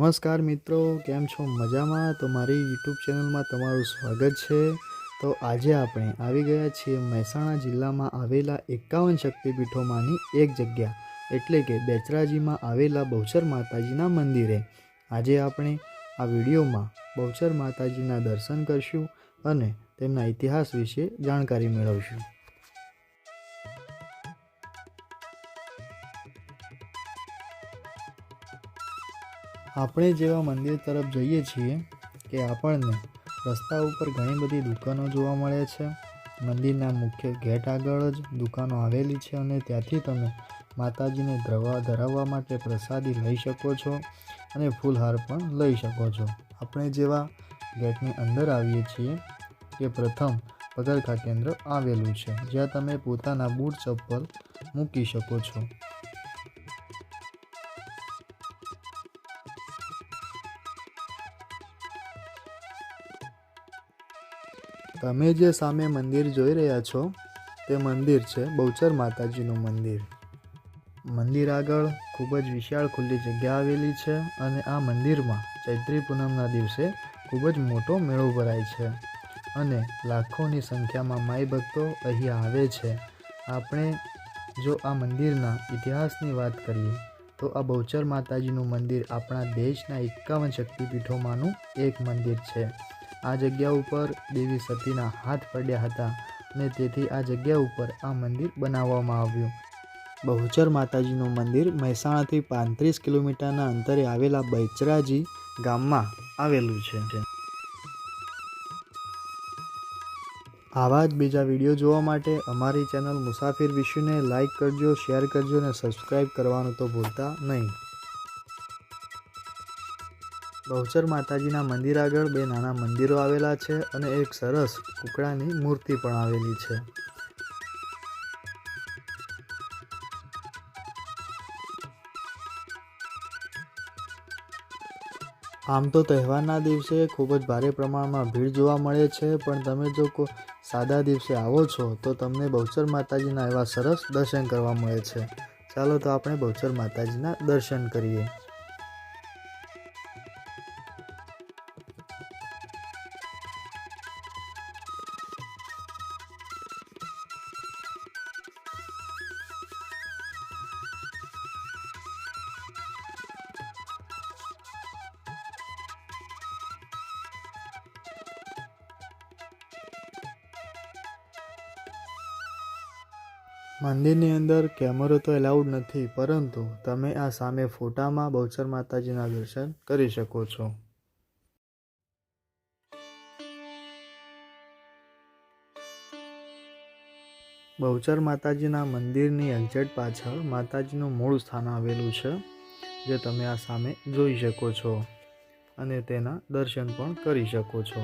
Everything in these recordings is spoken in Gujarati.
નમસ્કાર મિત્રો, કેમ છો? મજામાં? તો મારી યુટ્યુબ ચેનલમાં તમારું સ્વાગત છે। તો આજે આપણે આવી ગયા છીએ મહેસાણા જિલ્લામાં આવેલા 51 શક્તિપીઠોમાંની એક જગ્યા એટલે કે બેચરાજીમાં આવેલા બહુચર માતાજીના મંદિરે। આજે આપણે આ વિડીયોમાં બહુચર માતાજીના દર્શન કરશું અને તેમના ઇતિહાસ વિશે જાણકારી મેળવશું। આપણે જેવા મંદિર તરફ જઈએ છીએ કે આપણને રસ્તા ઉપર ઘણી બધી દુકાનો જોવા મળે છે। મંદિરના મુખ્ય ગેટ આગળ જ દુકાનો આવેલી છે અને ત્યાંથી તમે માતાજીને ધરાવવા માટે પ્રસાદી લઈ શકો છો અને ફૂલહાર પણ લઈ શકો છો। આપણે જેવા ગેટની અંદર આવીએ છીએ કે પ્રથમ પગરખા કેન્દ્ર આવેલું છે, જ્યાં તમે પોતાના બૂટ ચપ્પલ મૂકી શકો છો। તમે જે સામે મંદિર જોઈ રહ્યા છો તે મંદિર છે બહુચર માતાજીનું મંદિર। મંદિર આગળ ખૂબ જ વિશાળ ખુલ્લી જગ્યા આવેલી છે અને આ મંદિરમાં ચૈત્રી પૂનમના દિવસે ખૂબ જ મોટો મેળો ભરાય છે અને લાખોની સંખ્યામાં માઈ ભક્તો અહીં આવે છે। આપણે જો આ મંદિરના ઇતિહાસની વાત કરીએ તો આ બહુચર માતાજીનું મંદિર આપણા દેશના 51 શક્તિપીઠોમાંનું એક મંદિર છે। આ જગ્યા ઉપર દેવી સતીના હાથ પડ્યા હતા અને તેથી આ જગ્યા ઉપર આ મંદિર બનાવવામાં આવ્યું। બહુચર માતાજીનું મંદિર મહેસાણાથી 35 કિલોમીટરના અંતરે આવેલા બેચરાજી ગામમાં આવેલું છે। આવા જ બીજા વિડીયો જોવા માટે અમારી ચેનલ મુસાફિર વિશુને લાઇક કરજો, શેર કરજો અને સબસ્ક્રાઈબ કરવાનું તો ભૂલતા નહીં। બહુચર માતાજીના મંદિર આગળ બે નાના મંદિરો આવેલા છે અને એક સરસ કુકડાની મૂર્તિ પણ આવેલી છે। આમ તો તહેવારના દિવસે ખૂબ જ ભારે પ્રમાણમાં ભીડ જોવા મળે છે, પણ તમે જો સાદા દિવસે આવો છો તો તમને બહુચર માતાજીના એવા સરસ દર્શન કરવા મળે છે। ચાલો તો આપણે બહુચર માતાજીના દર્શન કરીએ। મંદિરની અંદર કેમેરો તો એલાઉડ નથી, પરંતુ તમે આ સામે ફોટામાં બહુચર માતાજીના દર્શન કરી શકો છો। બહુચર માતાજીના મંદિરની એક્ઝેક્ટ પાછળ માતાજીનું મૂળ સ્થાન આવેલું છે, જે તમે આ સામે જોઈ શકો છો અને તેના દર્શન પણ કરી શકો છો।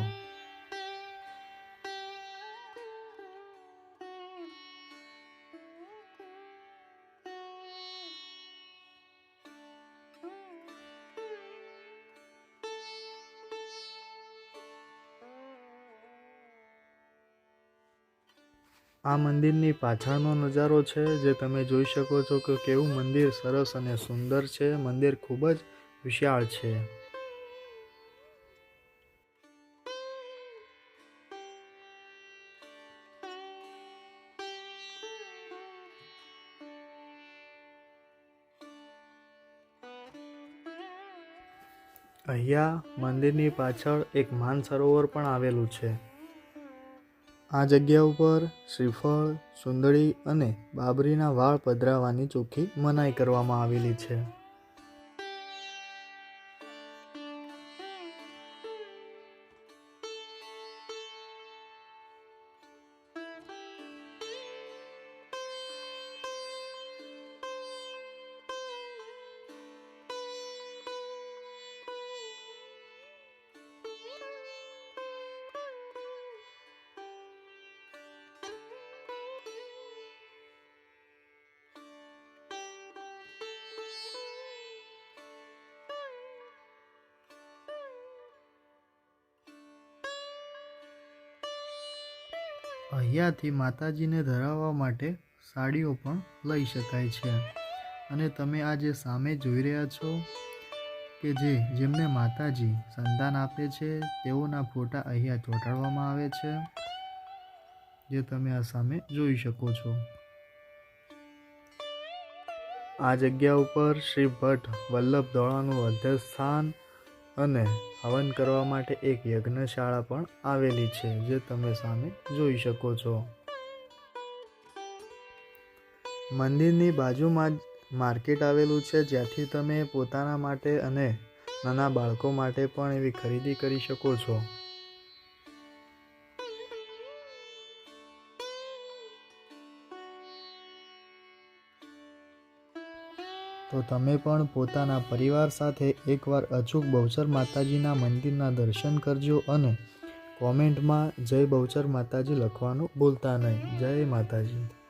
આ મંદિરની પાછળનો નજારો છે, જે તમે જોઈ શકો છો કે કેવું મંદિર સરસ અને સુંદર છે। મંદિર ખૂબ જ વિશાળ છે। અહીંયા મંદિરની પાછળ એક માનસરોવર પણ આવેલું છે। આ જગ્યા ઉપર શ્રીફળ, સુંદડી અને બાબરીના વાળ પધરાવવાની ચોખ્ખી મનાઈ કરવામાં આવેલી છે। અહીંયાથી માતાજીને ધરાવવા માટે સાડીઓ પણ લઈ શકાય છે અને તમે આ જે સામે જોઈ રહ્યા છો કે જેમને માતાજી સંતાન આપે છે તેઓના ફોટા અહીંયા ચોંટાડવામાં આવે છે, જે તમે આ સામે જોઈ શકો છો. આ જગ્યા ઉપર શ્રી ભટ્ટ વલ્લભ ધોળાનું અધ્યસ્થાન અને હવન કરવા માટે એક યજ્ઞશાળા પણ આવેલી છે, જે તમે સામે જોઈ શકો છો. મંદિરની બાજુમાં જ માર્કેટ આવેલું છે, જ્યાંથી તમે પોતાના માટે અને નાના બાળકો માટે પણ એવી ખરીદી કરી શકો છો. તો તમે પણ પોતાના પરિવાર સાથે એકવાર અચૂક બહુચર માતાજીના મંદિરના દર્શન કરજો અને કોમેન્ટમાં જય બહુચર માતાજી લખવાનું ભૂલતા નહીં. જય માતાજી.